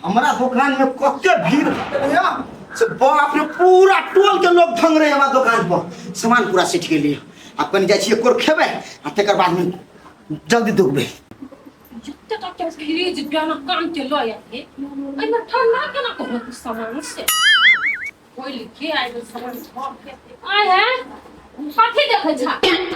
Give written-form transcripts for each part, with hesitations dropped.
हमारा दुकान में कते भीड़ से बाप रे पूरा टोल के लोग भंग रहे हमारा दुकान पर सामान पूरा सेठ के लिए अपन जाय छी एकोर खेबे आ तकर बाद में जल्दी दुखबे जत्ते तक के फ्रिज बिना काम के ल आए एमे ठंडा केना करब सामान से कोई लिखे आइ सामान छप के आय है कथी देखे छ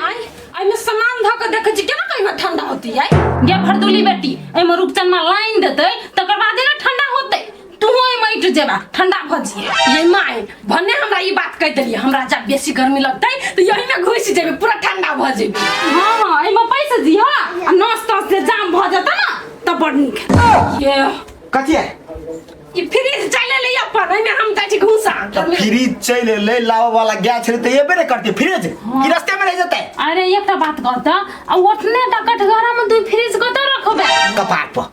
आय एमे सामान ध के देखे छ केना कहिमे ठंडा होती है गे भरदुली बेटी एमे रूपचन में लाइन देते तकर बाद ना ठंडा होते तू ओइ मइट जेबा ठंडा भ जिए ये माय भन्ने हमरा ई बात कह देलिए हमरा जब बेसी गर्मी लगतै त यही में घुस जेबे पूरा ठंडा भ जेबे हां एमे पैसा दिहा आ नाश्ता से जाम भ जाता ना त बड निक ये कथी है ये फ्रिज चले ले अपन एमे हम जाई छी घुसा फ्रिज चले ले लावा वाला गैस छले त एबे रे करते फ्रिज की रास्ते में रह जाता है अरे एकटा बात कहता आ ओठने टकट घर में दुई फ्रिज कत रखबे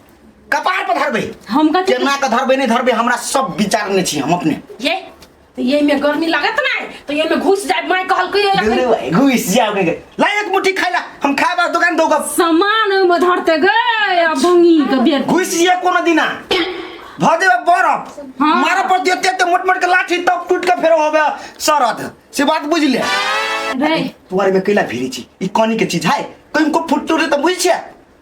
कपार पर धरबे हम कथी केना के धरबे नहीं धरबे हमरा सब विचार नहीं छी हम अपने ये तो ये में गर्मी लागत ना तो ये में घुस जाए मैं कहल के घुस जाओ के ला एक मुट्ठी खाइला हम खाबा दुकान दोगा सामान में धरते गए अब भंगी के बेर घुस जे कोनो दिना भ देबे बरफ मारा पर देते ते मोट मोट के लाठी तब टूट के फेरो होबे सरद से बात बुझ ले रे तुम्हारे में कैला फिरी छी ई कोनी के चीज है कहीं को फुट टूटे त बुझ छे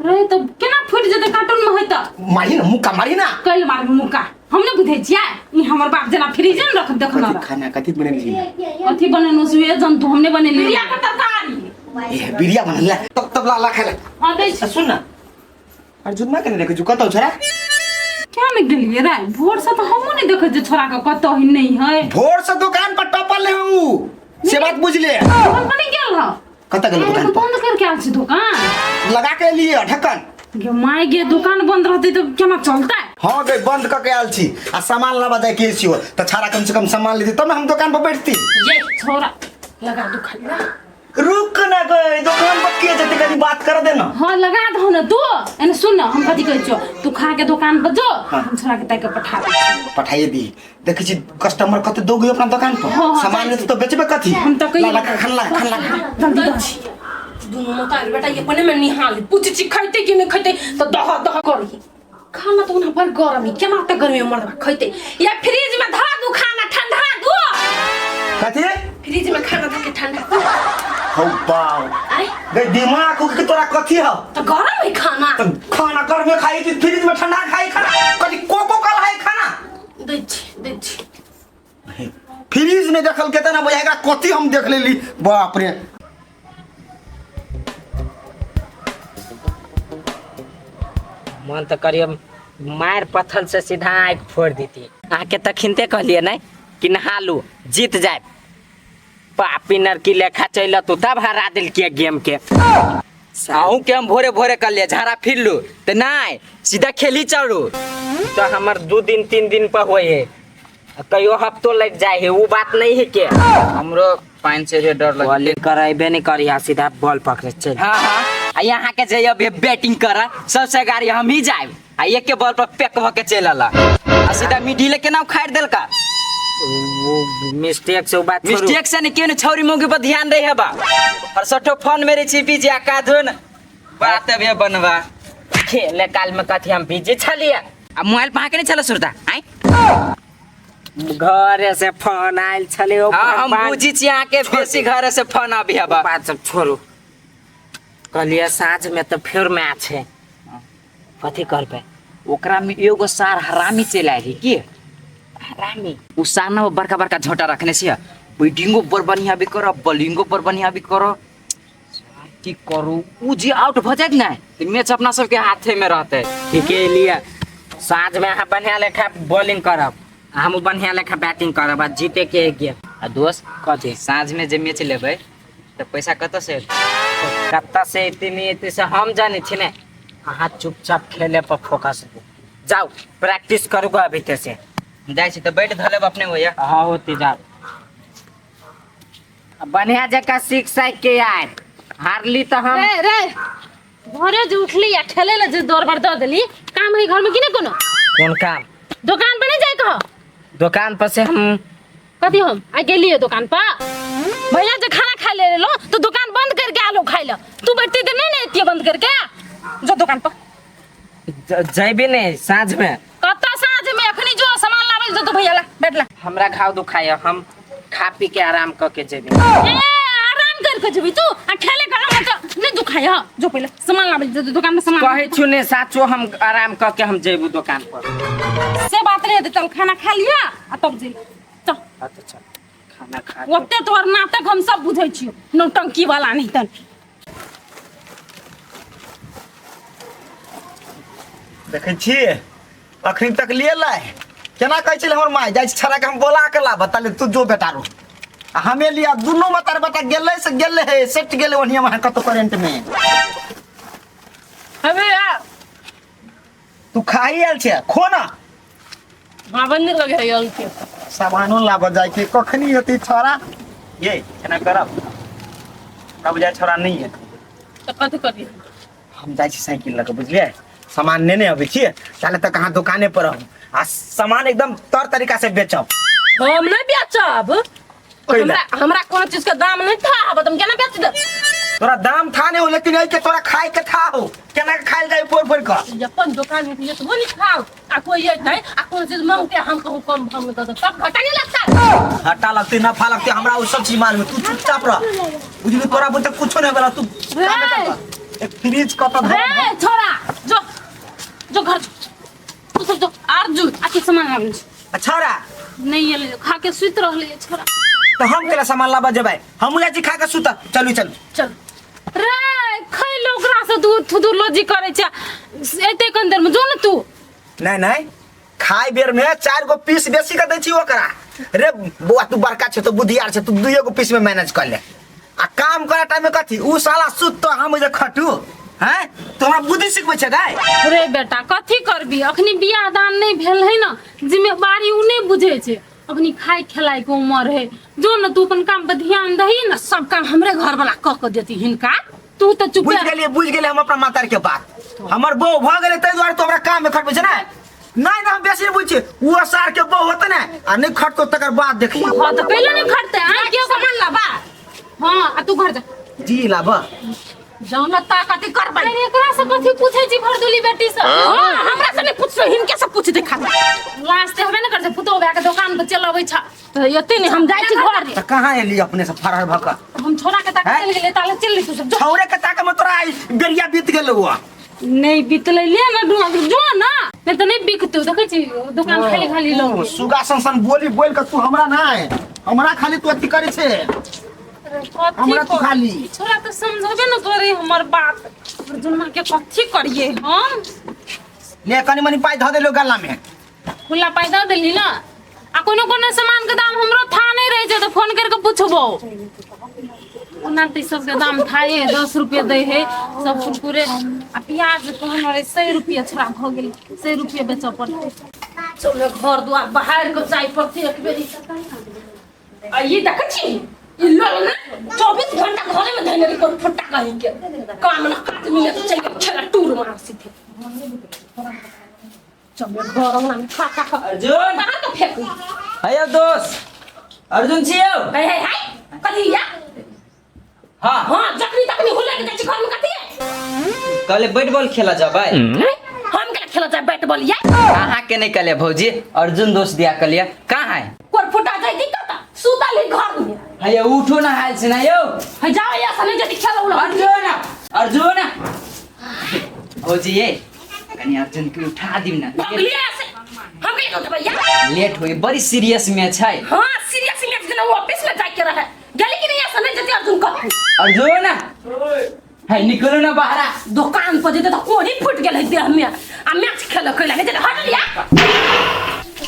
रे तो केना फुट जते कार्टून में होय त मारी ना मुक्का मारी ना कल मार मुक्का हमने बुझे छिया ई हमर बाप जना फ्रिज में रख देखना खाना कथि बने ली कथि बने सुए जंतु हमने बने लिया का तरकारी ए बिरिया बनला तब ला खाला हां दे सुन ना अर्जुन ना कने देखे छु कतौ छोरा क्या निक गेलिए रे भोर से तो हमो नहीं देखे जे छोरा का कतो ही नहीं है भोर से दुकान पर टपल ले हूं से बात बुझ ले दुकान पर नहीं गेल ह कत गेल दुकान पर बंद करके आल छी दुकान लगा के लिए ढक्कन गे माय गे दुकान बंद रहते तो केना चलता है हां गे बंद करके आल छी आ सामान लबा जाय के छियो त छारा कम से कम सामान लेती तब हम दुकान पर बैठती ये छोरा लगा दो खाली रुक ना गए दुकान पर के जते कनी बात कर दे ना हां लगा दो ना तू एने सुन ना हम कथि कहै छो तू खा के दुकान पर जो हम छोरा के ताई के पठा दे पठाइए दी देखि छी कस्टमर कते दोगे अपना दुकान पर सामान तो बेचबे कथि हम तो कही खाना जल्दी दो दोनों मतारी बेटा ये पने में निहाल पूछ छी खाइते कि नहीं खाइते तो दह दह करही खाना तो उन्हें पर गरम ही केना त गर्मी में मरबा खाइते या फ्रिज में धरा दू खाना ठंडा दू कथि फ्रिज में खाना धके ठंडा हो बाव गे दिमाग को के तोरा कथि हो तो गरम है खाना तो खाना घर में खाई थी फ्रिज में ठंडा खाई खाना कथि कोको कल है खाना दे फ्रिज ने देखल केतना बुझाएगा कथि हम देख लेली बाप रे मन तो करिए मार पत्थर से सीधा आँख फोड़ देती आके तखिनते कहलिए नहीं कि नहालू जीत जाए पापी नरकी लेखा चल तू तब हरा दिल किया गेम के आहू के हम भोरे भोरे कर लिए झाड़ा फिर लू तो नहीं सीधा खेली चलू तो हमार 2 दिन 3 दिन पर हुए है कईयो हफ्तों लग जाए है वो बात नहीं है के हमरो पानी से डर लगे बॉलिंग कराइबे नहीं करिया सीधा बॉल पकड़े चल हाँ यहाँ के जाइए अभी बैटिंग कर सबसे गाड़ी हम ही जाए आ एक के बॉल पर पैक होके चल सीधा मिडिल के नाम खाड़ दिल का वो मिस्टेक से बात मिस्टेक से नहीं क्यों छौरी मौगी पर ध्यान रही है बा और सठो फोन मेरे छिपी जा का धुन बात अभी बनवा खेले काल में कथी हम बिजी छलिए अब मोबाइल पहा के नहीं चला सुरता आई घर से फोन आयल छले हां हम बुझी छी यहाँ के बेसी घर से फोन अभी है बा बात सब छोड़ो कहलिए साँझ में तो फिर मैच है कथी करबे ओकरा में एगो सार हरामी चल आई की हरामी उ साना बड़का बड़का झोटा रखने से बैटिंगो पर बढ़िया भी करो बॉलिंगो पर बढ़िया भी करो की करू उ जी आउट भ जाए ना तो मैच अपना सबके हाथे में रहते ठीक है लिए साँझ में हम बढ़िया लेखा बॉलिंग करब हम बढ़िया लेखा बैटिंग करब आ जीते के गेम आ दोस्त कथी साँझ में जे मैच लेबै तो पैसा कत से कत्ता से इतनी से हम जाने छी ने अहाँ चुपचाप खेले पर फोकस जाओ प्रैक्टिस करू अभी से जाय छी तो बैठ धलेब अपने होया हाँ होती जाओ बढ़िया जगह सीख साख के यार हारली तो हम रे घरे जो उठली या खेले ला जे दौड़ बर द देली काम है घर में कि नहीं कोनो कौन काम दुकान पर नहीं जाए कहो दुकान पर से हम कथी हम आ गेलिए दुकान पर भैया जे खाना खा ले लो तो दुकान बंद करके आलो खाइ ला तू बैठती तो नहीं एती बंद करके जो दुकान पर जैबे नहीं साँझ में कत्ता साँझ ले जो तो भैया ला बैठ ला हमरा घाव दुखाय हम खा पी के आराम क के जेबे ए आराम कर के जबी तू आ खेले करा मत नहीं दुखाय ह जो पहले सामान लाबे जो दुकान में सामान कहे छुने साचो हम आराम क के हम जेबू दुकान पर से बात नहीं है चल खाना खा लिया आ तब जे चल अच्छा खाना खा ओते तोहर नाटक हम सब बुझै छियो नौटंकी वाला नहीं तन देखै छियै अखन तक लिए लै केना कहै छलै हमर माय जाइ छड़ा के हम बोला के ला बताले तू जो बेटा रो आ हमे लिया दुनो में तार बेटा गेलै से गेलै है सेट गेलै ओनिया में कतो करंट में अबे यार तू खाई आल छे खो ना हां बंद लगे है यल के सामानो लाब जाय के कखनी हेतै छोरा ये केना करब तब जाय छोरा नहीं है तो कथि करी हम जाइ छी साइकिल लगे बुझलिए सामान नेने अबै छियै ताले तक अहाँ दुकाने पर रहू आ सामान एकदम तर तरीका से बेचब हम नहीं बेचब हमरा कोनो चीज का दाम नहीं था अब तुम केना बेच दे तोरा दाम था नहीं हो लेकिन ए के तोरा खाए के था हो केना के खाइल जाय फोड़ फोड़ के अपन दुकान में ये तो नहीं खाओ आ कोई ये नहीं आ कोई चीज मांगते हम कहूं कम भाव में दे दो सब घटा नहीं लगता घाटा लगते नफा लगते हमरा उ सब चीज मालूम है तू चुपचाप रह बुझली तोरा बुझते कुछो नहीं बोला तू काम कर एक फ्रिज कत ए छोरा जो जो घर तू सब जो अर्जुन आके सामान लावे अच्छा रा नहीं ये ले खा के सुत रहले छोरा तो हम केला सामान लाबा जेबै हम जा छी खा के सुता चलू चल चल रे खैलो ओकरा से दूध थुदू लोजी करे छ एते कंदर में जो न तू नहीं नहीं खाई बेर में 4 गो पीस बेसी का दै छी ओकरा रे बुआ तू बड़का छ तो बुद्धियार छ तू 2 गो पीस में मैनेज कर ले आ काम करे टाइम में कथी उ साला सुत तो हम जे खटू हैं तो हमरा बुद्धि सिखबै छ गाय रे बेटा कथी करबी अखनी बियाह दान नहीं भेल है ना जिम्मेवारी उ नहीं बुझे छे अखनी खाई खिलाई के उम्र है जो न तू अपन काम पे ध्यान दही ना सब काम हमरे घर वाला क के देती हिनका तू तो चुप बुझ गेलिए हम अपना मातार के बात हमर बहू भ गेलै तै द्वारे तो हमरा काम में खटबै छ ना नहीं ना हम बेसी नहीं बुझे उ असार के बहू होत ना आ नहीं खटतो तकर बाद देखी हां तो पहले नहीं खटते आ क्यों सामान लाबा हां आ तू घर जा जी लाबा जौन ताकत करबै अरे एकरा से कथी पूछै छी भरदुली बेटी से हां हमरा से नहीं पूछो हिनके से पूछ दे खा लास्ट हबे न कर से पुतो बा के दुकान पे चलबै छ तो यते नहीं हम जाई छी घर त कहां एली अपने से फरार भका हम छोरा के ताकत चल गेले ताले चल तू सब छौरे के ताकत में तोरा बेरिया बीत गेल हुआ नहीं बितले ले ना जो ना नहीं तो नहीं बिकतू देखे छी दुकान खाली खाली लोग सुगा संसन बोली बोल के तू हमरा ना हमरा खाली तू अथी करे छे हमरा तू खाली छोरा तो समझबे न करे हमर बात अर्जुन के कथी करिए हम ले कनी मनी पाई ध देलो गल्ला में खुला पाई दे देली ना आ कोनो कोनो सामान के दाम हमरो था नहीं रहे छै तो फोन करके पूछबो ओना ते सब के दाम थाए 10 रुपया दे है सब कुरकुरे आ प्याज कहन रे 100 रुपया छोरा भ गेल 100 रुपया बेच पड़ते चलो घर दुआर बाहर को जाई पड़ते एक बेरी आ ये देख छी ये लो ना 24 घंटा घरे में धैले को फटा कहीं के काम ना करते मिले तो चल के खेला टूर मार सीधे चलो घर में खा खा खा अर्जुन कहां तो फेंक आयो दोस्त अर्जुन छियो हे हे हाय कथी या हां हां जखनी तखनी हुले के छी घर में कथी है कल बैट बॉल खेला जाबै हम के खेला जाए बैट बॉल या कहां के नहीं कले भौजी अर्जुन दोस्त दिया कलिया कहां है कोर फुटा जाई दिक्कत सुता ले घर में हये उठो ना हाल से ना यो है जाओ या सने जदी खेला उला अर्जुन अर्जुन भौजी ये कनी अर्जुन के उठा दी ना ले से हम के उठबे या लेट होई बड़ी सीरियस मैच है हां सीरियस मैच के ना वो ऑफिस में जाके रहे गली की नहीं या सने जदी अर्जुन का अर्जुन है निकलो ना बाहर दुकान पर जेते तो कोनी फुट गेल है देह में आ मैच खेल कइला नहीं जदी हट लिया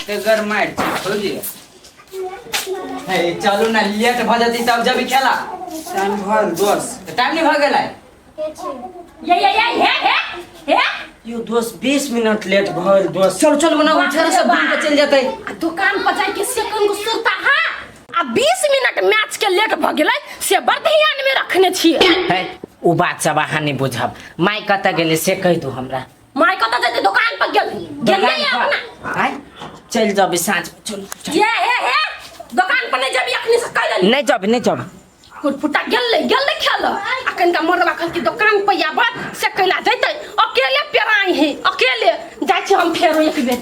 ते घर मार भौजी है चलो ना लेट भ जती तब जब खेला टाइम भर दोस्त टाइम नहीं भ गेलै ये यो दोस्त 20 मिनट लेट भइल दोस्त चल चल ना उठे से बन के चल जतै दुकान पर जाके सेकंड को सुरता हां आ 20 मिनट मैच के लेट भ गेलै से बड़ ध्यान में रखने छिए है उ बात सब अहाँ नहीं बुझब माई कत गेले से कह दू हमरा माई कत जेते दुकान पर गेलिए अपना आय चल जब साँझ चल ये हे दुकान पर नहीं जब अखनी से कह नहीं जब कुटफुटा गेल खेल अखन का मोरवा खल की दुकान पे आबा से कैला जैते अकेले पेराई है अकेले जाय छी हम फेरो एक बेर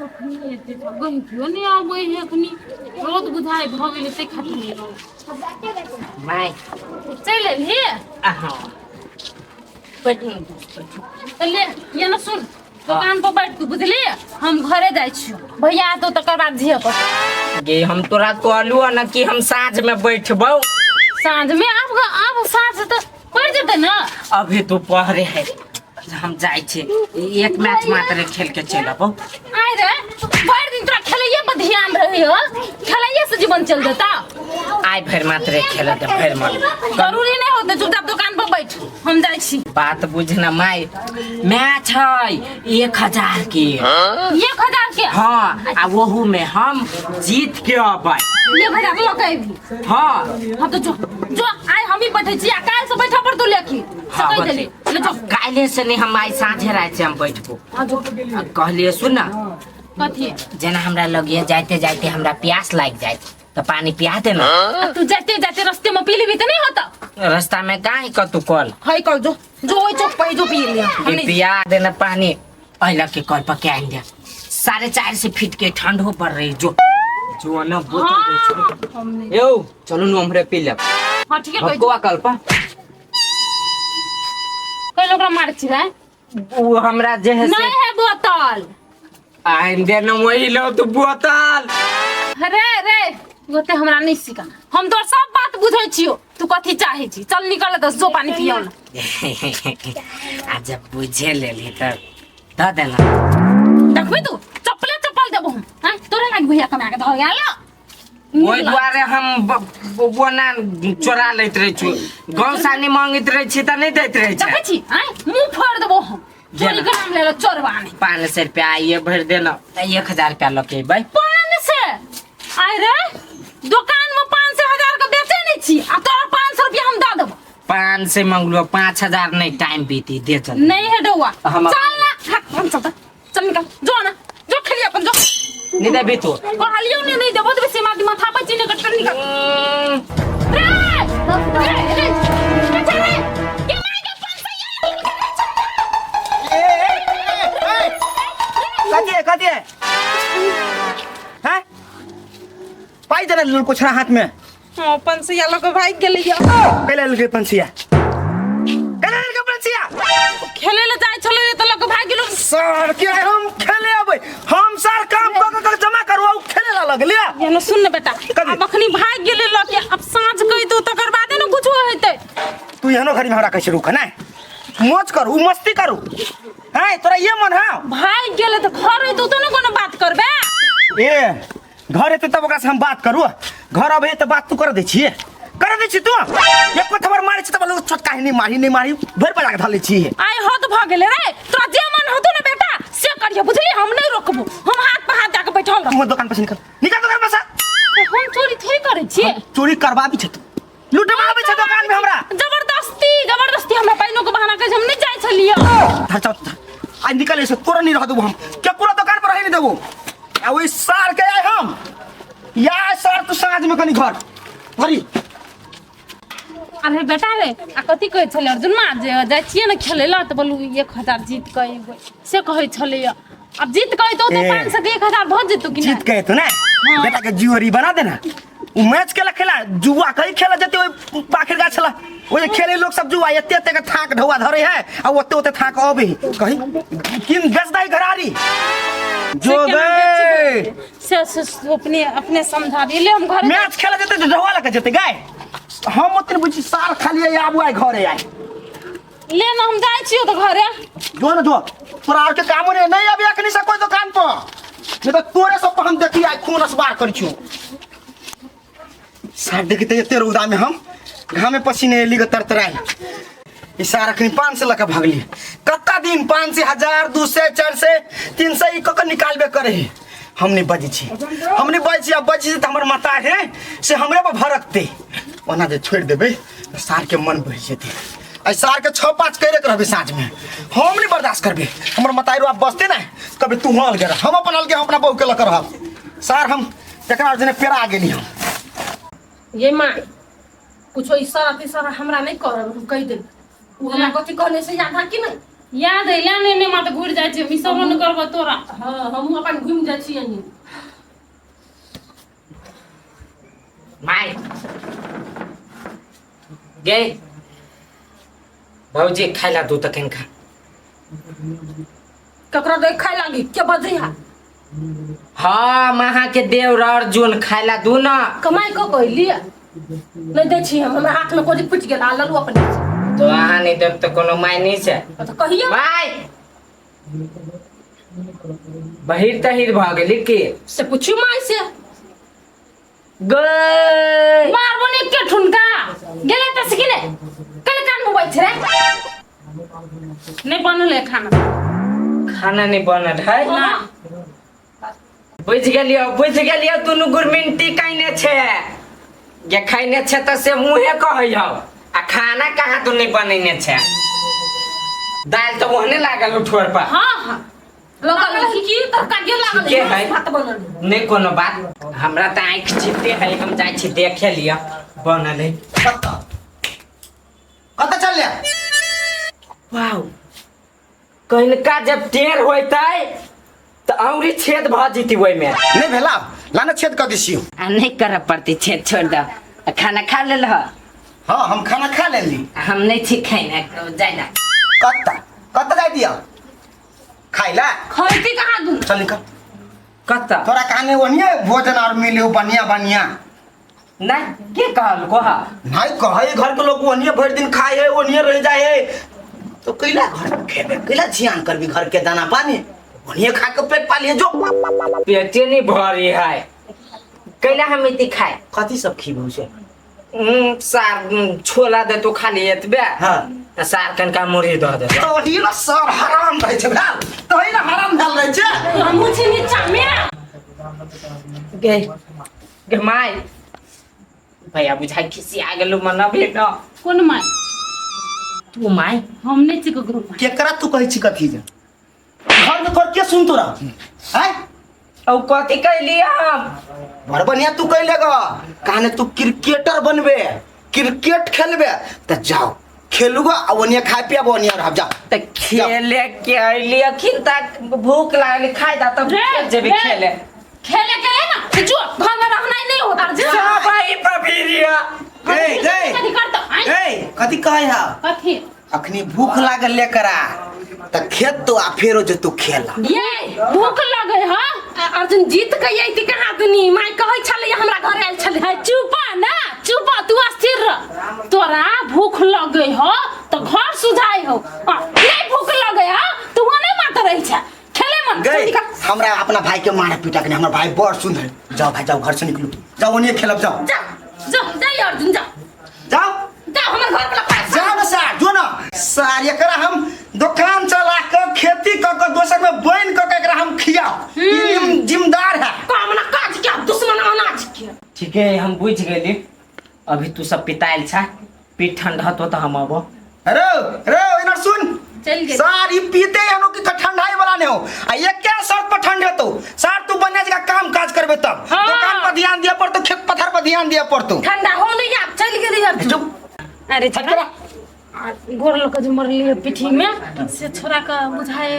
गहियो नहीं आबै है अखनी रोद बुझाइ भ गेलै से खातिर नहीं रहो माय चल एली हाँ बैठी ले ये न सुन दुकान पर बैठ तू बुझली हम घरे जाइ छियो भैया तो तकर बाद झिया पर गे हम तोरा कहलू न कि हम साँझ में बैठबौ साँझ में अब साँझ तो पड़ जेतै ना अभी तू पहरे है हम जाए छे एक मैच मात्र खेल के चल अबो आइ रे भर दिन तोरा खेलैये पर ध्यान रहे हो खेलैये से जीवन चल देता आइ भर मात्र खेल दे भर मन जरूरी नहीं होते चुपचाप दुकान पर बैठ हम जाइ छी बात बुझना माय मैच है 1000 के 1000 के हाँ आ वहू में हम जीत के अबै 1000 लकै भी हाँ तो जो आइ हम ही बैठे छी आ काल से बैठा पर तू लेखी हाँ कहि देली ले जो काले से नहीं हम आई साँझे रात से हम बैठबो हां जो कहलिए सुन ना कथी जना हमरा लगिए जाते जाते हमरा प्यास लाग जाए तो पानी पिया दे ना तू जाते जाते रास्ते में पी लेबी त नहीं होता रास्ता में काहे कतु कल हाय कल जो जो ओइ चौक पे जो पी लिया कि पिया देना पानी अहिला के कल पर क्या आएंगे 4:30 से फिट के ठंड हो पड़ रही जो ना बोतल हमने यो चलो न हमरे पी ले हां ठीक है कोई गोवा कल्पा कोई लोग मार छी भाई वो हमरा जे है नहीं है बोतल आइंदे न वही लो तू बोतल रे रे गोते हमरा नहीं सिखा हम तो सब बात बुझै छियो तू कथी चाहे छी चल निकल त जो पानी पियो ना आ जब बुझे लेली त द देना देखबी तू चप्पल देबो हम हां तोरे लाग भैया कमा के ध गेल ओइ द्वारे हम बोना चोरा लैत रहे छु गांव सानी मांगैत रहे छी त नहीं दैत रहे छै देखे छी हां मुंह फोड़ देबो हम चोरी के नाम ले लो चोरवा ने 500 रुपया ये भर देना 1000 रुपया लके भाई 500 आइ रे दुकान में 500,000 का बेचे नहीं छी आ तोरा 500 रुपया हम द देबो 5 से मंगलो 5000 नहीं टाइम बीती दे चल नहीं है डौआ हम चल ना हम चल निकल जो ना जो खेली अपन जो नहीं दे भी तू कहलियो नहीं देबो तो बेसी माथा पे चिने कट निकल रे रे चल रे ये मांगे 500 कथी हैं पाई देना लड़को छरा हाथ में हां 500 लोग भाग गेलै पहले लगे पंसिया पहले लगे पंसिया खेले ले जाय छले त लोग भाग गेलो सर के हम खेले अबै हम सर काम क जमा करवा खेले ला लगलिया ये न सुन बेटा अब अखनी भाग गेले लोग के अब साँझ कहि दो तकर बाद न कुछ हेतै तू यहनो घरी में हमरा कैसे रुक ना मौज करू मस्ती करू हैं तोरा ये मन है भाग गेले त घर है तो न कोनो बात करबे ए घर एते तब ओकरा से हम बात करू घर अबे त बात तू कर दे छी तू एक खबर मारे छी तब लोग छोटका ही नहीं मारी भर पर लगा धाले छी आइ हद भ गेले रे तोरा जे मन होतो न बेटा से करियो बुझली हम नहीं रोकबो हम हाथ पे हाथ जाके बैठल रह तू दुकान पर निकल दुकान पर से हम चोरी थोड़ी करे छी चोरी करवा भी छ तू लूटवा भी छ दुकान में हमरा जबरदस्ती हमरा पैनो के बहाना के हम नहीं जाय छलियो आज निकले से तोरा नहीं रह देबो हम के पूरा दुकान पर रह नहीं देबो आ ओई सार के आए हम या सार तू साँझ में कनी घर भरी अरे बेटा रे आ कथी कहै छले अर्जुन मा जे जाय छिए न खेले ला त बोलू 1000 जीत के एबै से कहै छले अब जीत गए तो 500 के 1000 बहुत जीतू कि जीत गए तो ना बेटा के जुआरी बना देना उ मैच केला खेला जुआ कई खेला जते ओइ पाखर गाछ छला ओइ खेले लोग सब जुआ एते एते के थाक ढौआ धरे है आ ओते ओते थाक आबे कहीं किन बेच दाई घरारी जो गए से अपने समझा दिले हम घर मैच खेला जते ढौआ लगे जते गाय हम ओते बुझी साल खाली आबू आइ घरे आइ ले ना हम जाय छियो तो घरे जो न जो तोरा और के काम नहीं अभी अखनी से कोई दुकान पर नहीं तो तोरे सब हम देखी आइ खून असबार कर छियो सार देखते एते रौदा में हम घाम में पसीने एली ग तरतराई ई सार अखनी 500 लका भागली कत्ता दिन 500 1000 200 400 300 ई कक निकालबे करे हमने बजी छी हमने बजी अब बजी त हमर माता है से हमरे पर भरकते ओना जे छोड़ देबे सार के मन बढ़ जेते आई सार के 6-5 करे रहबे साँझ में हम नहीं बर्दाश्त करबे हमर माताई रो बसते ना कबे तू हल गे हम अपन हल के हम अपना बहू के लकर रहब सार हम एकरा जने पेरा गेली हम ये मां कुछ इशारा तिशारा हमरा नहीं करब हम कह दे उ हमरा कथि कहले से याद है कि नहीं याद है या ने मत घुर जाय छै मिसरो न करब तोरा हां हम अपन घुम जाय छी अनि माय गे भौजी खाइला दूध तखन खा ककरा दे खाय लागी के बजै हा हाँ महा के देव अर्जुन खाइला दू न कमाई को कहली नहीं दै छी हम हमरा हाथ में कोजी फुट गेल आ ललू अपने तो अहाँ नहीं देख तो कोनो माय नहीं छै तो कहियो माय बहिर तहिर भ गेली की से पूछू माई से गई मारबो ने के ठुनका गेले त सकिने कल कान में बैठ रे नहीं बनल है खाना खाना नहीं बनल है ना बुझ गेलियो दुनू गुरमिनटी काइने छे ये खाइने छे त से मुंहे कहइयो आ खाना कहाँ तू नहीं बनैने छे दाल तो ओहने लागल उठोर पर हां हां लगल की तरकारी लागल ठीके है। भात बनल नहीं कोनो बात हमरा त आँख चिपते है हम जाय छी देखे लिया बनल है कत चल ले वाओ कहिनका जब टेढ़ होइतै त औरी छेद भ जीती ओइ में नहीं भेला लाना छेद कर दिसियो आ नहीं कर पड़ती छेद छोड़ दो खाना खा लेल ह हाँ हम खाना खा लेली हम नहीं छी खाइना जाय ना कत जाय दिया खाइला खैती कहां दू चल निकल कत तोरा काने ओनिए भोजन और मिले बढ़िया बढ़िया नहीं के कहल को हा नहीं कहे घर के लोग ओनिए भर दिन खाए है ओनिए रह जाए है तो कैला घर में खेबे कैला जियान करबी घर के दाना पानी ओनिए खा के पेट पालिए जो पेटे नहीं भरी है कैला हम इति खाए कथी सब खीबू से सार छोला दे तो खाली एतबे हाँ सार कनका मुरही द दे तो ही ना सर हराम रहे छे भाल तो ही ना हराम भेल रहे छे हम छी नीचा में गे गे माय भैया बुझाई खिसी आ गेलु मन भेट कोन माई तू माय हम नहीं छी ककरो माई केकरा तू कहै छी कथी जे घर में तोर के सुन तोरा हैं औ कथि कैली हम बड़ बढ़िया तू कैले ग कहने तू क्रिकेटर बनबे क्रिकेट खेलबे त जाओ खेलूगा आ ओनिए खाए पिया ओनिए रह जा त खेले के अइली अखिन तक भूख लागली खाई दा तब जेबी खेले खेले के ना जो घर में रहना ही नहीं होता जा भाई पबीरिया कथी करता कथी कहे हा कथी अखनी भूख लागल लेकरा त खेत तो आ फेरो जो तू खेला ये भूख लगे ह अर्जुन जीत के आइती कहां दुनी माई कहै छले हमरा घर आइल छले है चुपा ना चुपा तू अस्थिर रह तोरा भूख लगे ह तो घर सुझाई हो नहीं भूख लगे ह तू ओने मात रही छ खेले मन गई हमरा अपना भाई के मारे पीटा के हमरा भाई बड़ सुंदर जाओ भाई जाओ घर से निकलो जाओ ओनिए खेलब जाओ जा जा जा अर्जुन जा जाओ जा हमर घर वाला पास जाओ ना सार जो ना सार एकरा हम दुकान चला के खेती क के दोसर में बन क के एकरा हम खियाओ ई जिम्मेदार है कामना काज के दुश्मन अनाज के ठीक है हम बुझ गेली अभी तू सब पिताइल छा पीठ ठंडा तो हम आबो अरे अरे इधर सुन चल गए सार ई पीते हनो की ठंडाई वाला नहीं हो आ ये क्या शर्त पर ठंडे तो सार तू बने जगह काम काज करबे तब हाँ। दुकान पर ध्यान दिया पर तो खेत पत्थर पर ध्यान दिया पर तू ठंडा हो नहीं आप चल गए अर्जुन चुप अरे छोरा गोर लोग जो मरली है पिठी में से छोरा का बुझाए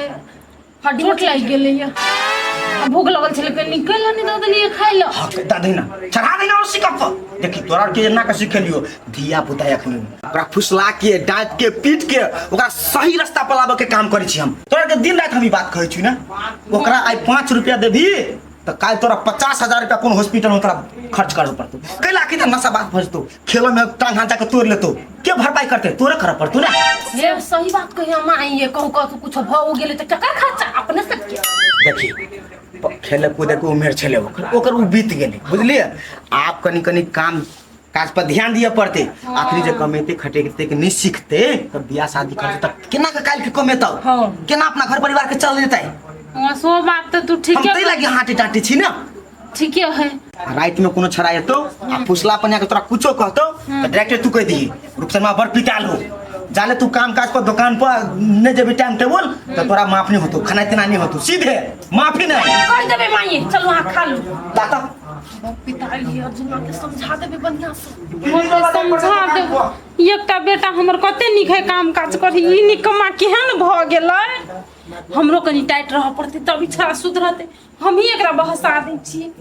चोट लग गेले है भूख लगल छले के निकल नहीं दो दलिए खाइ ल हाँ दा देना चढ़ा देना और सिकप देखी तोरा के ना का सिखेलियो धिया पुता अखनी ओकरा फुसला के डांट के पीट के ओकरा सही रास्ता पर लाबे के काम करै छी हम तोरा के दिन रात हम ई बात कहै छी ना ओकरा आई 5 रुपया देबी तो काल तोरा 50,000 रुपया कोन हॉस्पिटल में तोरा खर्च करे पड़तो कैला की नशा बात भजतो खेलो में टांग हांचा के तोड़ लेतो के भरपाई करते तोरे करे पड़तो ना ये सही बात कही हम आई ये कहू कहू कुछ भ गेले त टका खर्चा अपने से के देखी खेले कूदे के उम्र छले ओकर उ बीत गेले बुझलिए आप कनी कनी काम काज पर ध्यान दिए पड़ते आखिरी जे कमेते खटेते के नहीं सीखते तब बियाह शादी करते तब केना के काल के कमेता हाँ। केना अपना घर परिवार के चल देता हां सो बात तो तू ठीक हम तै लागी हाटी टाटी छी ना ठीक है रात में कोनो छड़ा एतो आ फुसला पनिया के तोरा कुछो कहतो तो डायरेक्ट तू कह दी रुपसरमा बड़ पिटाल हो जाले तू काम काज पर दुकान पर ने जेबी टाइम टेबल तो तोरा माफ नहीं होतो खाना इतना नहीं होतो सीधे माफी नहीं कर देबे माई चल वहां खा लो लाता पिता लिए अर्जुना के समझा देबे बढ़िया से समझा देबे एकटा बेटा हमर कते नीक है काम काज करी ई निकम्मा केहन भ गेलै हमरो कनी टाइट रह पड़ते तब इच्छा सुधरते हम ही एकरा बहसा दै छी